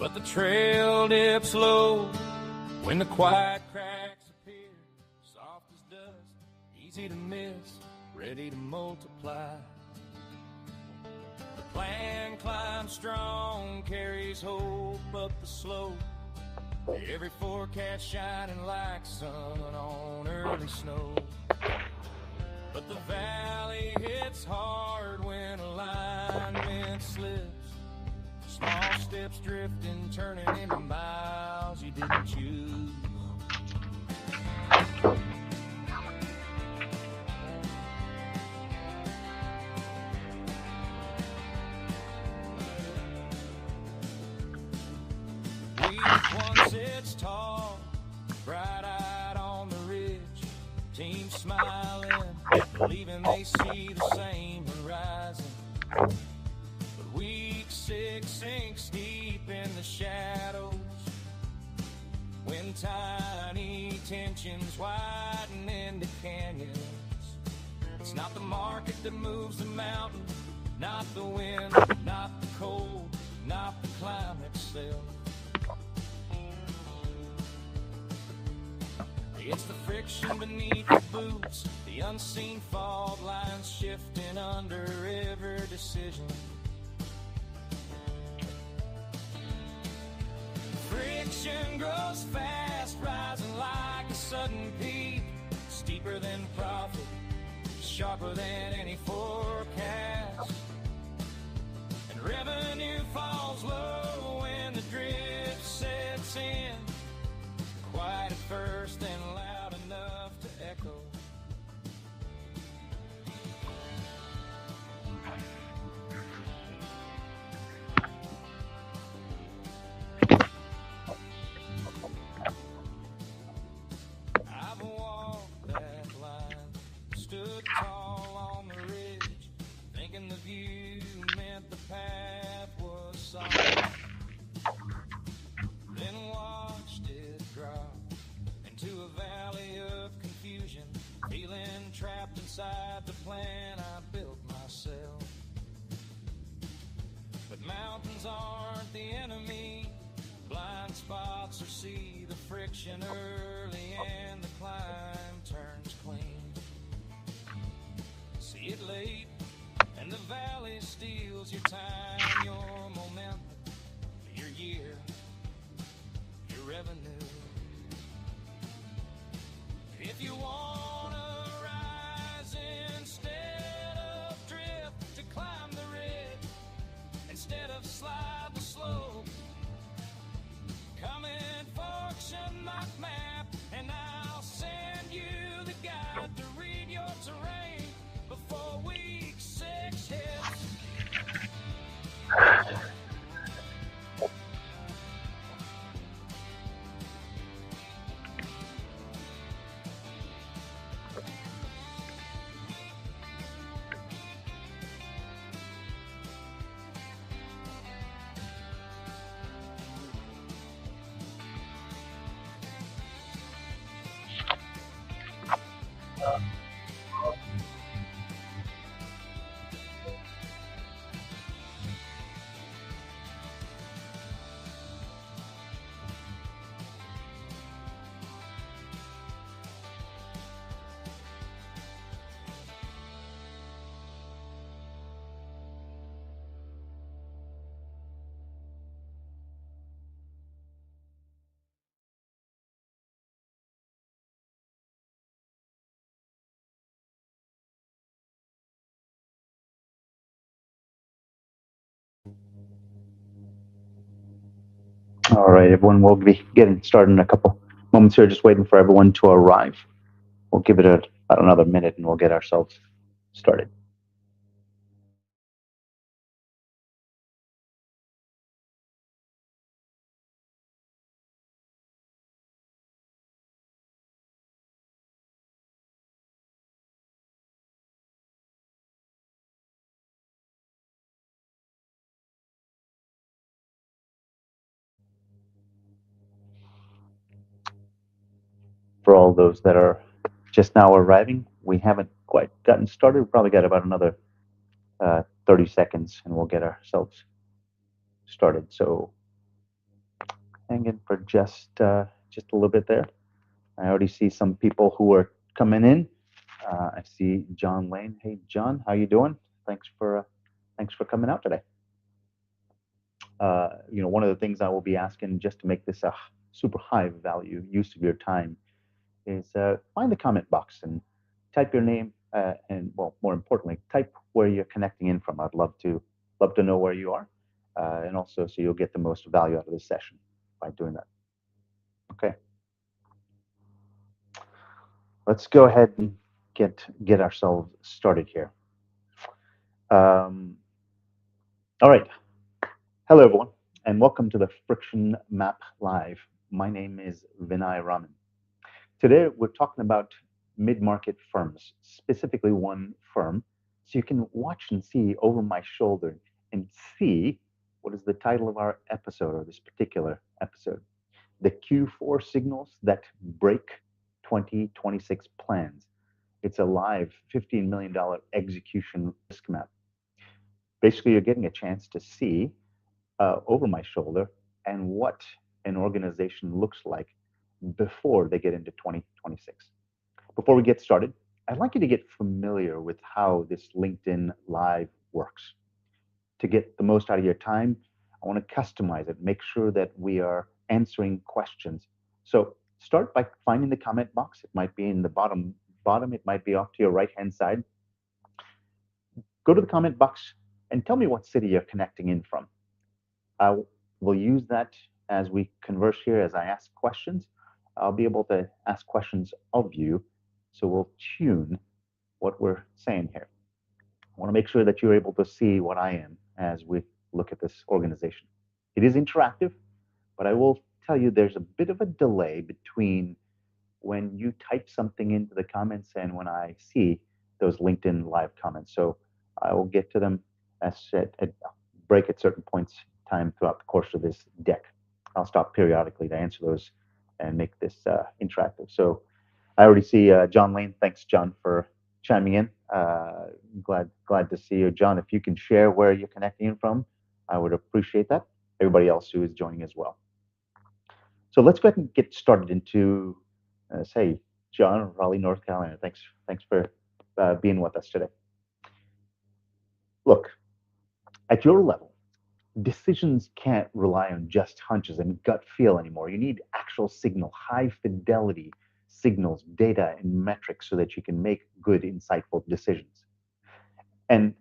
But the trail dips low when the quiet cracks appear, soft as dust, easy to miss, ready to multiply. The plan climbs strong, carries hope up the slope. Every forecast shining like sun on early snow. But the valley hits hard when alignment slips. Small steps drifting, turning into miles you didn't choose. Once sits tall, bright-eyed on the ridge, team smiling, believing they see the same horizon. But week 6 sinks deep in the shadows, when tiny tensions widen into canyons. It's not the market that moves the mountain, not the wind, not the cold, not the climate itself. It's the friction beneath the boots, the unseen fault lines shifting under every decision. Friction grows fast, rising like a sudden peak, steeper than profit, sharper than any forecast. And revenue falls low when the drift sets in, quiet at first and loud enough to echo. I've walked that line, stood tall on the ridge, thinking the view meant the path was solid. Then watched it drop into a valley of confusion, feeling trapped inside the plan I built myself. But mountains aren't the enemy, blind spots or see the friction early and the climb turns clean. See it late and the valley steals your time, your momentum, your year, your revenue. If you wanna rise instead of drift, to climb the ridge instead of slide the slope, come in function like map, and I'll send you the guide to read your terrain before week 6 hits. All right, everyone, we'll be getting started in a couple moments here, just waiting for everyone to arrive. We'll give it about another minute and we'll get ourselves started. For all those that are just now arriving, we haven't quite gotten started. We've probably got about another 30 seconds and we'll get ourselves started. So hang in for just a little bit there. I already see some people who are coming in. I see John Lane. Hey, John, how you doing? Thanks for coming out today. One of the things I will be asking just to make this a super high value use of your time is find the comment box and type your name and, well, more importantly, type where you're connecting in from. I'd love to know where you are, and also so you'll get the most value out of this session by doing that. Okay, let's go ahead and get ourselves started here. All right. Hello, everyone, and welcome to the Friction Map Live. My name is Vinay Raman. Today, we're talking about mid-market firms, specifically one firm. So you can watch and see over my shoulder and see what is the title of our episode, or this particular episode. The Q4 signals that break 2026 plans. It's a live $15 million execution risk map. Basically, you're getting a chance to see over my shoulder and what an organization looks like before they get into 2026. Before we get started, I'd like you to get familiar with how this LinkedIn Live works. To get the most out of your time, I want to customize it, make sure that we are answering questions. So start by finding the comment box. It might be in the bottom, it might be off to your right-hand side. Go to the comment box and tell me what city you're connecting in from. I will use that as we converse here, as I ask questions. I'll be able to ask questions of you, so we'll tune what we're saying here. I want to make sure that you're able to see what I am as we look at this organization. It is interactive, but I will tell you there's a bit of a delay between when you type something into the comments and when I see those LinkedIn Live comments. So I will get to them at break at certain points in time throughout the course of this deck. I'll stop periodically to answer those and make this interactive. So I already see John Lane. Thanks, John, for chiming in. Glad to see you, John. If you can share where you're connecting in from, I would appreciate that. Everybody else who is joining as well. So let's go ahead and get started into, say, John, Raleigh, North Carolina. Thanks for being with us today. Look, at your level, decisions can't rely on just hunches and gut feel anymore. You need actual signal, high fidelity signals, data, and metrics so that you can make good, insightful decisions. And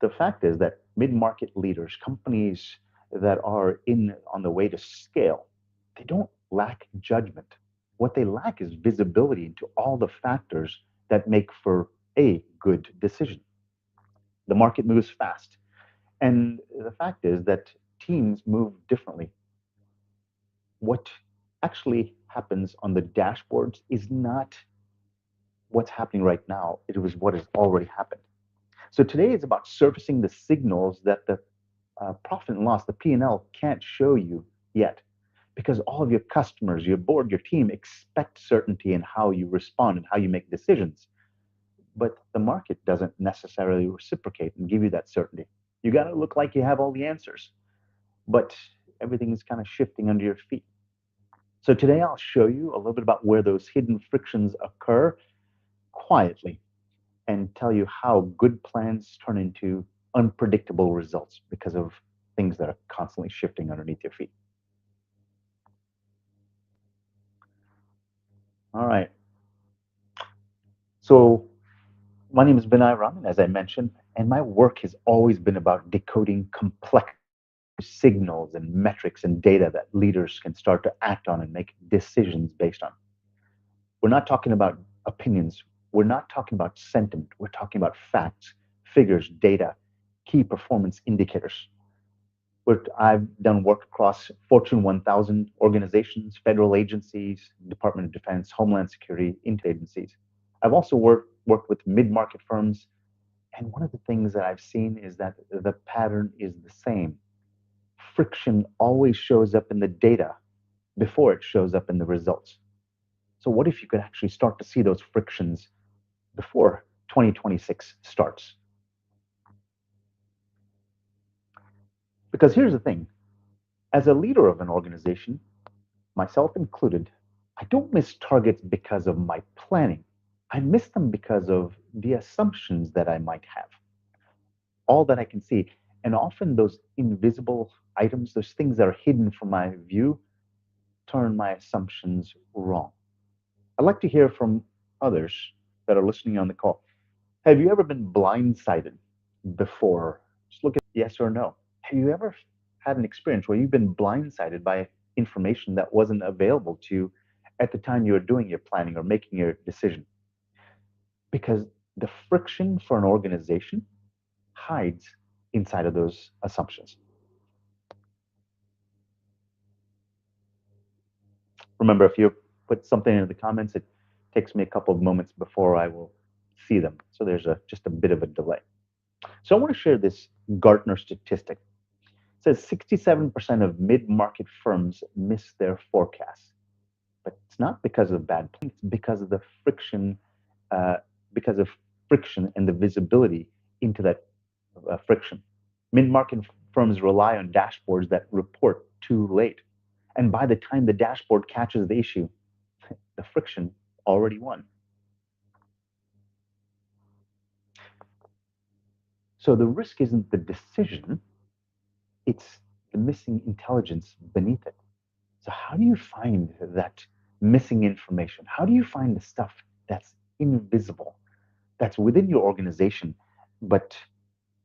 the fact is that mid-market leaders, companies that are on the way to scale, they don't lack judgment. What they lack is visibility into all the factors that make for a good decision. The market moves fast. And the fact is that teams move differently. What actually happens on the dashboards is not what's happening right now. It was what has already happened. So today is about surfacing the signals that the profit and loss, the P&L, can't show you yet, because all of your customers, your board, your team expect certainty in how you respond and how you make decisions. But the market doesn't necessarily reciprocate and give you that certainty. You got to look like you have all the answers, but everything is kind of shifting under your feet. So today I'll show you a little bit about where those hidden frictions occur quietly and tell you how good plans turn into unpredictable results because of things that are constantly shifting underneath your feet. All right. So my name is Vinay Raman, as I mentioned, and my work has always been about decoding complex signals and metrics and data that leaders can start to act on and make decisions based on. We're not talking about opinions. We're not talking about sentiment. We're talking about facts, figures, data, key performance indicators. I've done work across Fortune 1000 organizations, federal agencies, Department of Defense, Homeland Security, agencies. I've also worked with mid-market firms. And one of the things that I've seen is that the pattern is the same. Friction always shows up in the data before it shows up in the results. So what if you could actually start to see those frictions before 2026 starts? Because here's the thing. As a leader of an organization, myself included, I don't miss targets because of my planning. I miss them because of the assumptions that I might have, all that I can see. And often those invisible items, those things that are hidden from my view, turn my assumptions wrong. I'd like to hear from others that are listening on the call. Have you ever been blindsided before? Just look at yes or no. Have you ever had an experience where you've been blindsided by information that wasn't available to you at the time you were doing your planning or making your decision? Because the friction for an organization hides inside of those assumptions. Remember, if you put something in the comments, it takes me a couple of moments before I will see them. So there's just a bit of a delay. So I want to share this Gartner statistic. It says 67% of mid-market firms miss their forecasts, but it's not because of bad planning. It's because of the friction, uh, because of friction and the visibility into that friction. Mid-market firms rely on dashboards that report too late, and by the time the dashboard catches the issue, the friction already won. So the risk isn't the decision, it's the missing intelligence beneath it. So how do you find that missing information? How do you find the stuff that's invisible, that's within your organization, but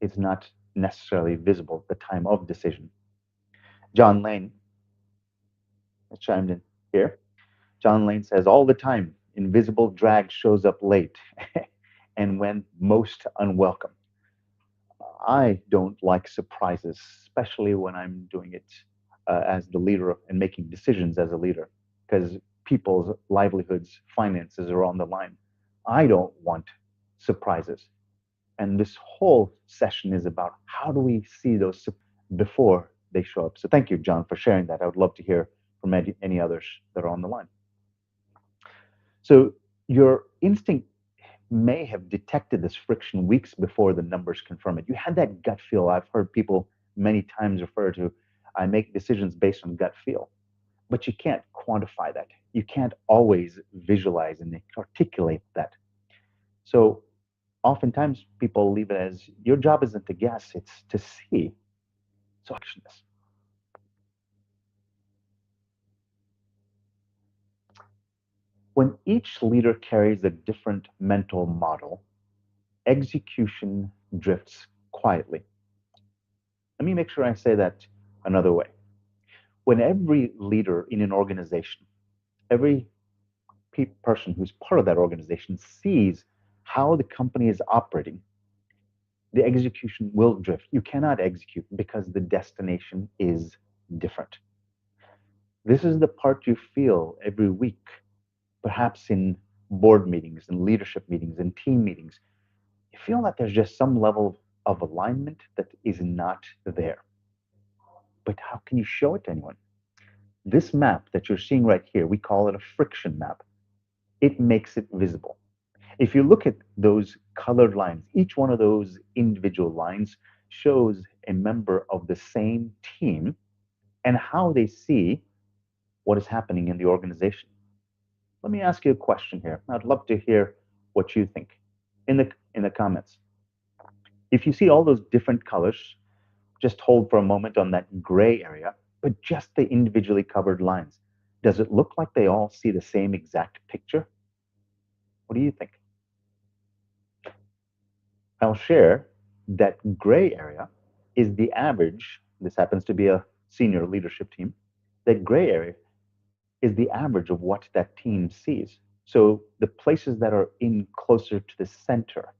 it's not necessarily visible at the time of decision? John Lane has chimed in here. John Lane says, all the time, invisible drag shows up late and when most unwelcome. I don't like surprises, especially when I'm doing it as the leader and making decisions as a leader, because people's livelihoods, finances are on the line. I don't want surprises. And this whole session is about how do we see those before they show up. So thank you, John, for sharing that. I would love to hear from any others that are on the line. So your instinct may have detected this friction weeks before the numbers confirm it. You had that gut feel. I've heard people many times refer to, I make decisions based on gut feel, but you can't quantify that. You can't always visualize and articulate that. So oftentimes people leave it as your job isn't to guess, it's to see. So action this. When each leader carries a different mental model, execution drifts quietly. Let me make sure I say that another way. When every leader in an organization, every person who's part of that organization sees how the company is operating, the execution will drift. You cannot execute because the destination is different. This is the part you feel every week, perhaps in board meetings and leadership meetings and team meetings. You feel that there's just some level of alignment that is not there. But how can you show it to anyone? This map that you're seeing right here, we call it a friction map. It makes it visible. If you look at those colored lines, each one of those individual lines shows a member of the same team and how they see what is happening in the organization. Let me ask you a question here. I'd love to hear what you think in the comments. If you see all those different colors, just hold for a moment on that gray area, but just the individually covered lines. Does it look like they all see the same exact picture? What do you think? I'll share that gray area is the average. This happens to be a senior leadership team. That gray area is the average of what that team sees. So the places that are in closer to the center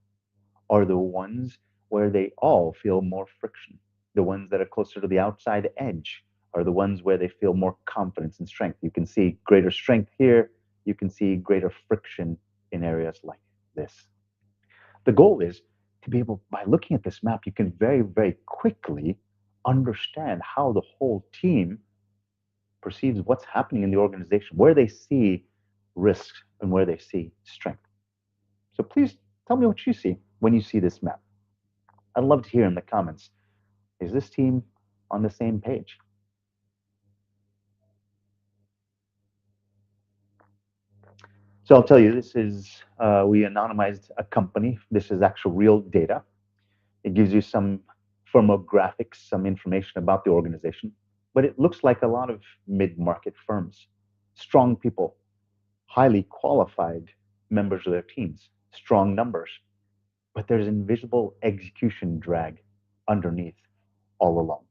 are the ones where they all feel more friction. The ones that are closer to the outside edge are the ones where they feel more confidence and strength. You can see greater strength here. You can see greater friction in areas like this. The goal is to be able, by looking at this map, you can very, very quickly understand how the whole team perceives what's happening in the organization, where they see risks and where they see strength. So please tell me what you see when you see this map. I'd love to hear in the comments, is this team on the same page? So I'll tell you, this is, we anonymized a company. This is actual real data. It gives you some firmographics, some information about the organization, but it looks like a lot of mid-market firms. Strong people, highly qualified members of their teams, strong numbers, but there's invisible execution drag underneath all along.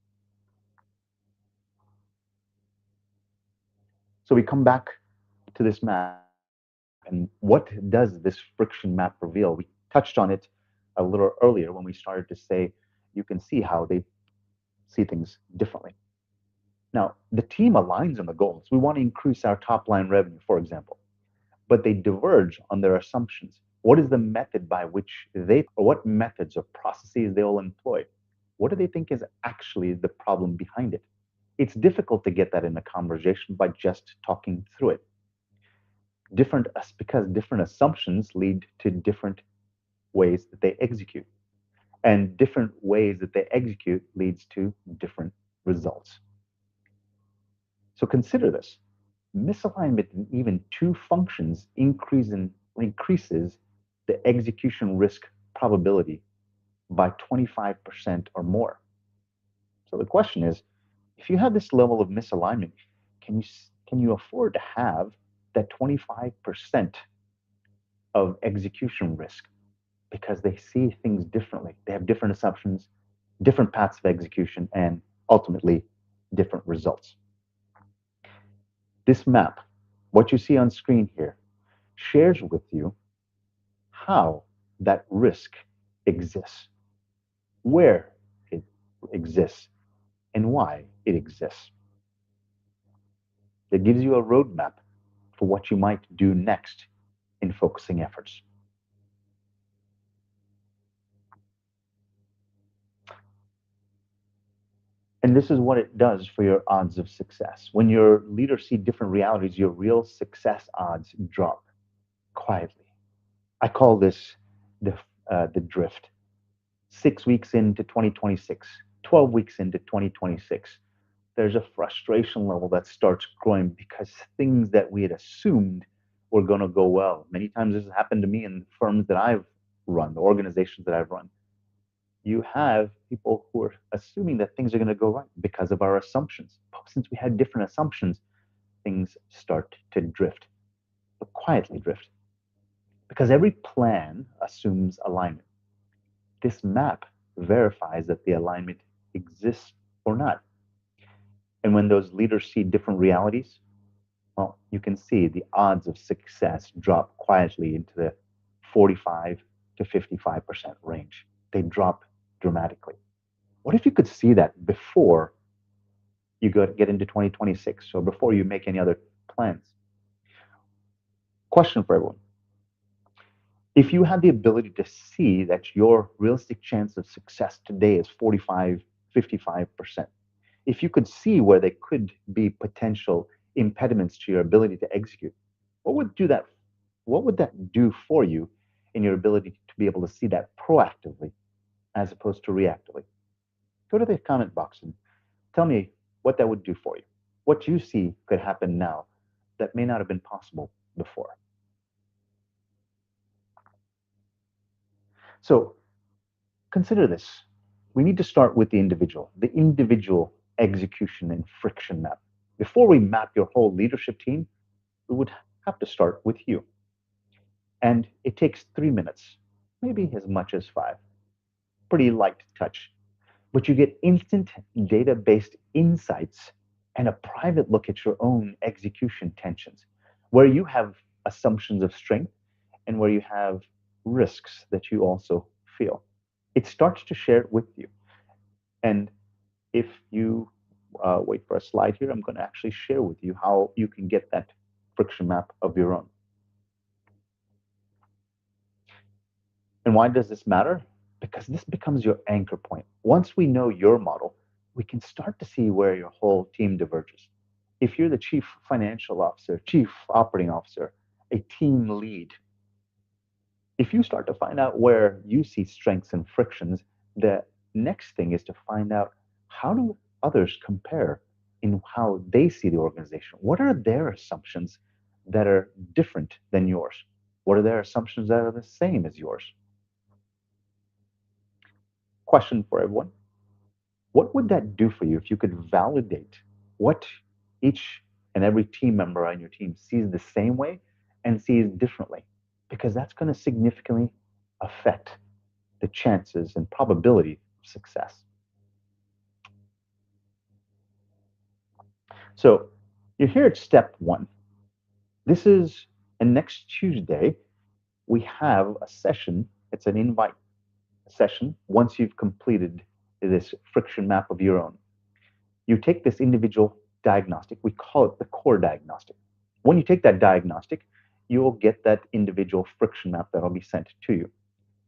So we come back to this map, and what does this friction map reveal? We touched on it a little earlier when we started to say you can see how they see things differently. Now, the team aligns on the goals. We want to increase our top line revenue, for example, but they diverge on their assumptions. What is the method by which or what methods or processes they will employ? What do they think is actually the problem behind it? It's difficult to get that in a conversation by just talking through it. Because different assumptions lead to different ways that they execute, and different ways that they execute leads to different results. So consider this. Misalignment in even two functions increases the execution risk probability by 25% or more. So the question is, if you have this level of misalignment, can you can you afford to have that 25% of execution risk, because they see things differently. They have different assumptions, different paths of execution, and ultimately different results. This map, what you see on screen here, shares with you how that risk exists, where it exists, and why it exists. It gives you a roadmap for what you might do next in focusing efforts. And this is what it does for your odds of success. When your leaders see different realities, your real success odds drop quietly. I call this the drift. 6 weeks into 2026, 12 weeks into 2026, there's a frustration level that starts growing because things that we had assumed were going to go well. Many times this has happened to me in firms that I've run, the organizations that I've run. You have people who are assuming that things are going to go right because of our assumptions. But since we had different assumptions, things start to drift, but quietly drift. Because every plan assumes alignment. This map verifies that the alignment exists or not. And when those leaders see different realities, well, you can see the odds of success drop quietly into the 45 to 55% range. They drop dramatically. What if you could see that before you get into 2026 or before you make any other plans? Question for everyone. If you had the ability to see that your realistic chance of success today is 45, 55%, if you could see where there could be potential impediments to your ability to execute, what would do that? What would that do for you in your ability to be able to see that proactively as opposed to reactively? Go to the comment box and tell me what that would do for you. What you see could happen now that may not have been possible before. So consider this. We need to start with the individual execution and friction map. Before we map your whole leadership team, we would have to start with you. And it takes 3 minutes, maybe as much as five. Pretty light touch. But you get instant data based insights and a private look at your own execution tensions, where you have assumptions of strength and where you have risks that you also feel. It starts to share it with you. And if you wait for a slide here, I'm going to actually share with you how you can get that friction map of your own. And why does this matter? Because this becomes your anchor point. Once we know your model, we can start to see where your whole team diverges. If you're the chief financial officer, chief operating officer, a team lead, if you start to find out where you see strengths and frictions, the next thing is to find out how do others compare in how they see the organization. What are their assumptions that are different than yours? What are their assumptions that are the same as yours? Question for everyone. What would that do for you if you could validate what each and every team member on your team sees the same way and sees differently? Because that's going to significantly affect the chances and probability of success. So you're here at step one. This is, and next Tuesday, we have a session. It's an invite session. Once you've completed this friction map of your own, you take this individual diagnostic. We call it the core diagnostic. When you take that diagnostic, you will get that individual friction map that will be sent to you.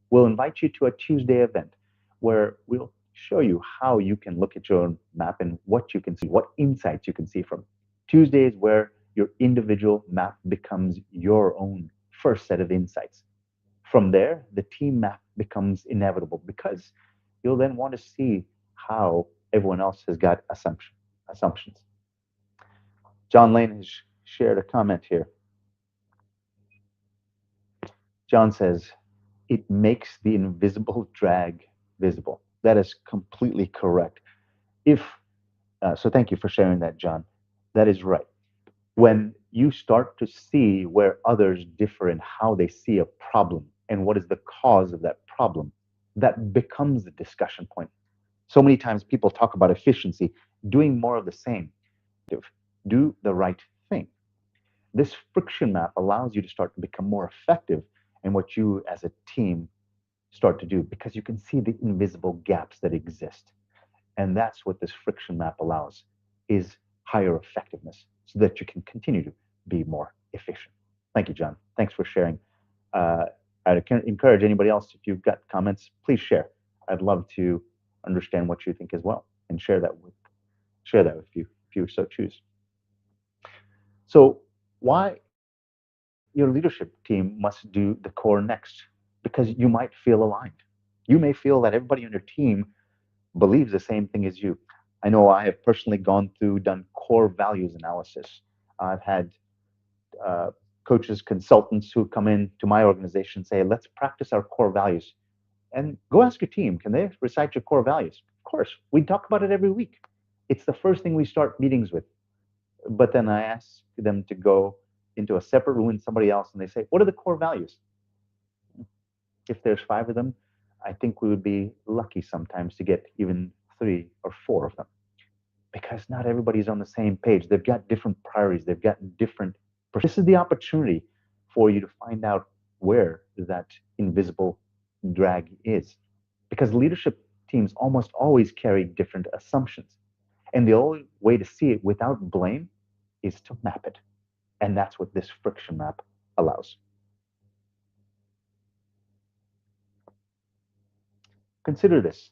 We'll invite you to a Tuesday event where we'll show you how you can look at your own map and what you can see, what insights you can see from. Tuesday is where your individual map becomes your own first set of insights. From there, the team map becomes inevitable because you'll then want to see how everyone else has got assumptions. John Lane has shared a comment here. John says, it makes the invisible drag visible. That is completely correct. If so, thank you for sharing that, John. That is right. When you start to see where others differ in how they see a problem and what is the cause of that problem, that becomes a discussion point. So many times people talk about efficiency, doing more of the same, do the right thing. This friction map allows you to start to become more effective in what you as a team start to do because you can see the invisible gaps that exist. And that's what this friction map allows is higher effectiveness so that you can continue to be more efficient. Thank you, John. Thanks for sharing. Uh, I'd encourage anybody else, if you've got comments, please share. I'd love to understand what you think as well and share that with you if you so choose. So why your leadership team must do the core next? Because you might feel aligned. You may feel that everybody on your team believes the same thing as you. I know I have personally gone through, done core values analysis. I've had uh, coaches, consultants who come in to my organization and say, let's practice our core values. And go ask your team, can they recite your core values? Of course, we talk about it every week. It's the first thing we start meetings with. But then I ask them to go into a separate room with somebody else and they say, what are the core values? If there's five of them, I think we would be lucky sometimes to get even three or four of them because not everybody's on the same page. They've got different priorities. They've got different. This is the opportunity for you to find out where that invisible drag is because leadership teams almost always carry different assumptions. And the only way to see it without blame is to map it. And that's what this friction map allows. Consider this.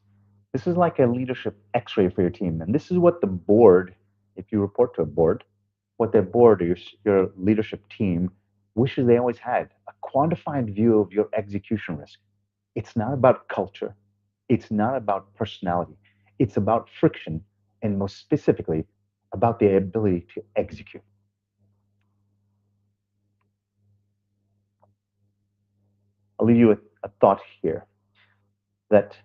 This is like a leadership x-ray for your team. And this is what the board, if you report to a board, what their board or your leadership team wishes they always had, a quantified view of your execution risk. It's not about culture. It's not about personality. It's about friction, and most specifically, about the ability to execute. I'll leave you with a thought here that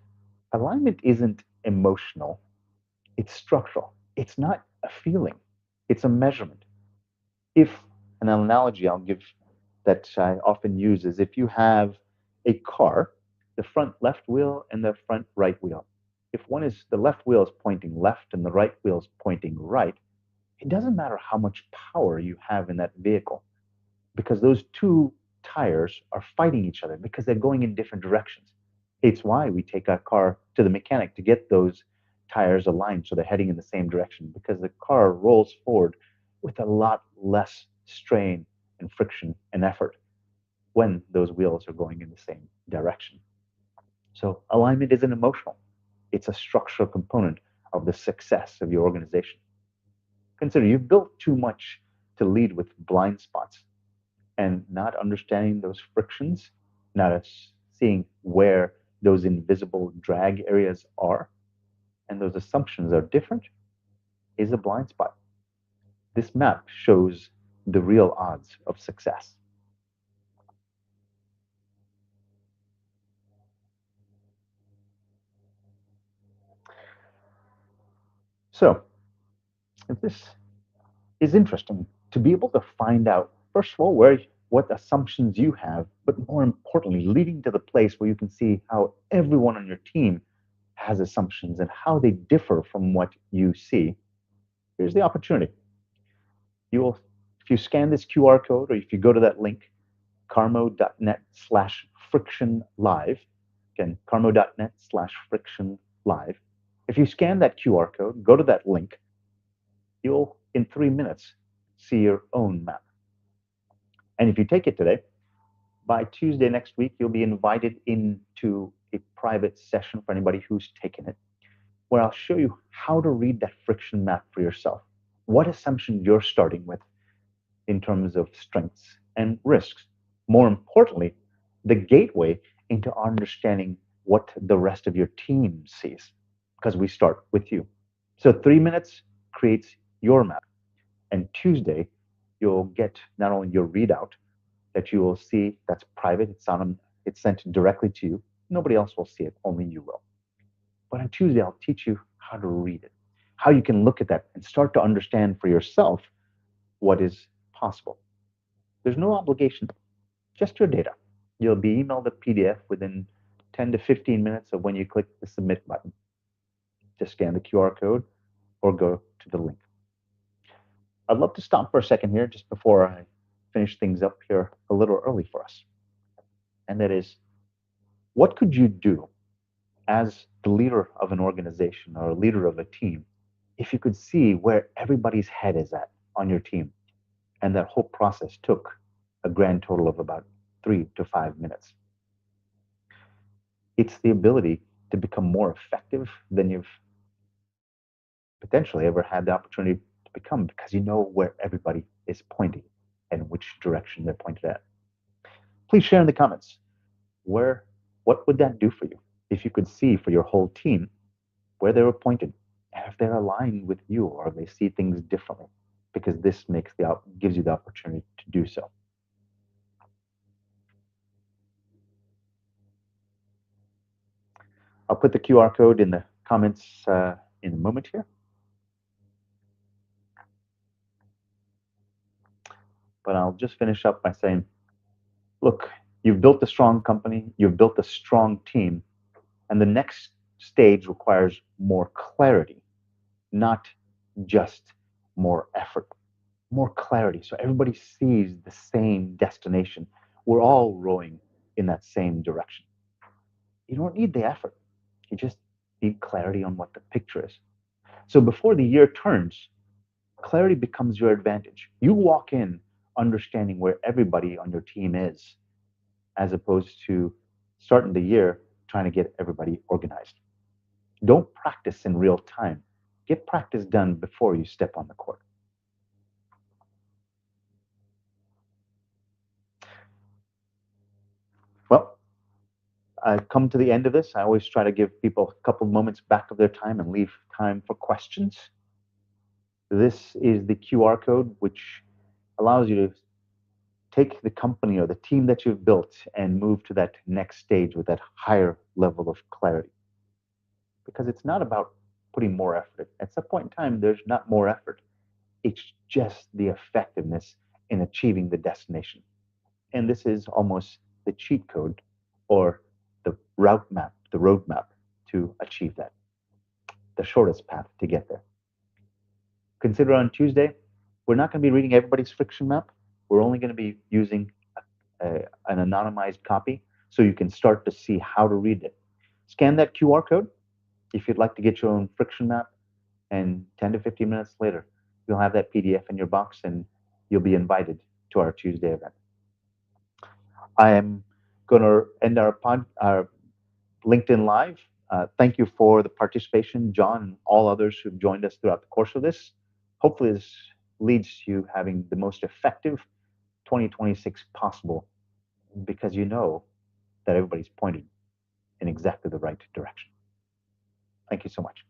alignment isn't emotional, it's structural. It's not a feeling, it's a measurement. If an analogy I'll give that I often use is if you have a car, the front left wheel and the front right wheel. If one is the left wheel is pointing left and the right wheel is pointing right, it doesn't matter how much power you have in that vehicle because those two tires are fighting each other because they're going in different directions. It's why we take our car to the mechanic to get those tires aligned so they're heading in the same direction because the car rolls forward with a lot less strain and friction and effort when those wheels are going in the same direction. So alignment isn't emotional. It's a structural component of the success of your organization. Consider you've built too much to lead with blind spots and not understanding those frictions, not seeing where those invisible drag areas are, and those assumptions are different, is a blind spot. This map shows the real odds of success. So, if this is interesting, to be able to find out, first of all, what assumptions you have, but more importantly, leading to the place where you can see how everyone on your team has assumptions and how they differ from what you see, here's the opportunity. You will, if you scan this QR code or if you go to that link, carmo.net/friction live, again, carmo.net/friction live. If you scan that QR code, go to that link, you'll, in 3 minutes, see your own map. And if you take it today, by Tuesday next week, you'll be invited into a private session for anybody who's taken it, where I'll show you how to read that friction map for yourself, what assumption you're starting with in terms of strengths and risks. More importantly, the gateway into understanding what the rest of your team sees, because we start with you. So 3 minutes creates your map. And Tuesday, you'll get not only your readout that you will see that's private, it's sent directly to you. Nobody else will see it, only you will. But on Tuesday, I'll teach you how to read it, how you can look at that and start to understand for yourself what is possible. There's no obligation, just your data. You'll be emailed a PDF within 10 to 15 minutes of when you click the submit button. Just scan the QR code or go to the link. I'd love to stop for a second here just before I finish things up here a little early for us. And that is, what could you do as the leader of an organization or a leader of a team if you could see where everybody's head is at on your team? And that whole process took a grand total of about 3 to 5 minutes. It's the ability to become more effective than you've potentially ever had the opportunity to become, because you know where everybody is pointing and which direction they're pointed at. Please share in the comments what would that do for you if you could see for your whole team where they were pointed and if they're aligned with you or they see things differently, because this gives you the opportunity to do so. I'll put the QR code in the comments in a moment here. But I'll just finish up by saying, look, you've built a strong company, you've built a strong team, and the next stage requires more clarity, not just more effort, more clarity. So everybody sees the same destination. We're all rowing in that same direction. You don't need the effort. You just need clarity on what the picture is. So before the year turns, clarity becomes your advantage. You walk in understanding where everybody on your team is, as opposed to starting the year trying to get everybody organized. Don't practice in real time. Get practice done before you step on the court. Well, I've come to the end of this. I always try to give people a couple moments back of their time and leave time for questions. This is the QR code, which allows you to take the company or the team that you've built and move to that next stage with that higher level of clarity. Because it's not about putting more effort. At some point in time, there's not more effort. It's just the effectiveness in achieving the destination. And this is almost the cheat code or the route map, the roadmap to achieve that, the shortest path to get there. Consider on Tuesday, we're not going to be reading everybody's friction map. We're only going to be using an anonymized copy so you can start to see how to read it. Scan that QR code if you'd like to get your own friction map, and 10 to 15 minutes later, you'll have that PDF in your box and you'll be invited to our Tuesday event. I am going to end our LinkedIn Live. Thank you for the participation, John, and all others who've joined us throughout the course of this. Hopefully, this leads to you having the most effective 2026 possible, because you know that everybody's pointed in exactly the right direction. Thank you so much.